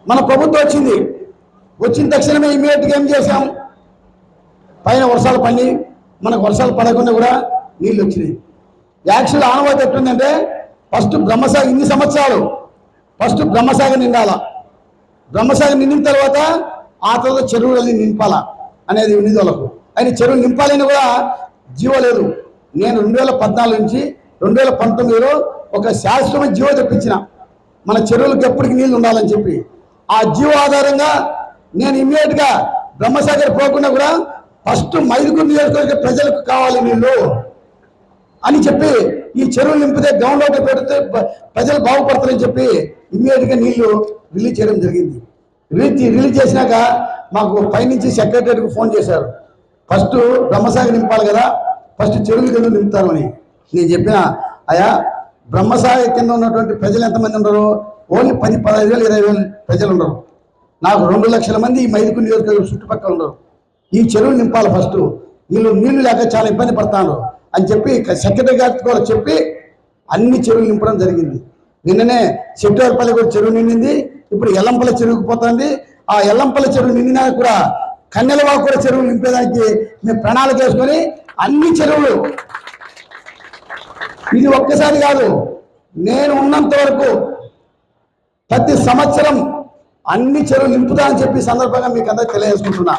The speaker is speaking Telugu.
మన ప్రభుత్వం వచ్చిన తక్షణమే ఇమీడియట్గా ఏం చేశాం, పైన వర్షాలు పడి మనకు వర్షాలు పడకుండా కూడా నీళ్ళు వచ్చినాయి. యాక్చువల్ ఆనవాయితీ ఎట్టుందంటే ఫస్ట్ బ్రహ్మసాగర్ ఇన్ని సంవత్సరాలు ఫస్ట్ బ్రహ్మసాగర్ నిండాల, బ్రహ్మసాగర్ నిండిన తర్వాత ఆ తర్వాత చెరువులని నింపాలా అనేది ఉండేది వాళ్ళకు. ఆయన చెరువులు నింపాలని కూడా జీవో లేదు. నేను 2014 నుంచి 2019లో ఒక శాశ్వతమైన జీవో తెప్పించిన, మన చెరువులకు ఎప్పటికీ నీళ్ళు ఉండాలని చెప్పి. ఆ జీవో ఆధారంగా నేను ఇమ్మీడియట్గా బ్రహ్మసాగర్ పోకుండా కూడా ఫస్ట్ మైదుకూరు నియోజకవర్గ ప్రజలకు కావాలి నీళ్ళు అని చెప్పి, ఈ చెరువులు నింపితే గ్రౌండ్ వాటర్ పెడితే ప్రజలు బాగుపడతారని చెప్పి ఇమ్మీడియట్గా నీళ్లు రిలీజ్ చేయడం జరిగింది. రిలీజ్ చేసినాక మాకు పైనుంచి సెక్రటరీకి ఫోన్ చేశారు, ఫస్ట్ బ్రహ్మసాగర్ నింపాలి కదా, ఫస్ట్ చెరువుల కింద నింపుతారు అని. నేను చెప్పిన, అయ్యా బ్రహ్మసాగర్ కింద ఉన్నటువంటి ప్రజలు ఎంతమంది ఉండరు, ఓన్లీ 10-15,000 20,000 ప్రజలు ఉండరు. నాకు 2 లక్షల మంది ఈ మైదుకూరు నియోజకవర్గం చుట్టుపక్కల ఉండరు. ఈ చెరువులు నింపాలి ఫస్ట్, నీళ్లు లేక చాలా ఇబ్బంది పడతాను అని చెప్పి సెక్రటరీ గారికి కూడా చెప్పి అన్ని చెరువులు నింపడం జరిగింది. నిన్ననే చెట్టువారిపల్లి కూడా చెరువు నిండింది, ఇప్పుడు ఎల్లంపల్లి చెరువుకు పోతుంది. ఆ ఎల్లంపల్లి చెరువు నిండినా కూడా కన్నెలవాకు కూడా చెరువులు నింపేదానికి మేము ప్రణాళిక వేసుకొని అన్ని చెరువులు, ఇది ఒక్కసారి కాదు, నేను ఉన్నంత వరకు ప్రతి సంవత్సరం అన్ని చెరువులు నింపుతా అని చెప్పి సందర్భంగా మీకు అందరూ తెలియజేసుకుంటున్నా.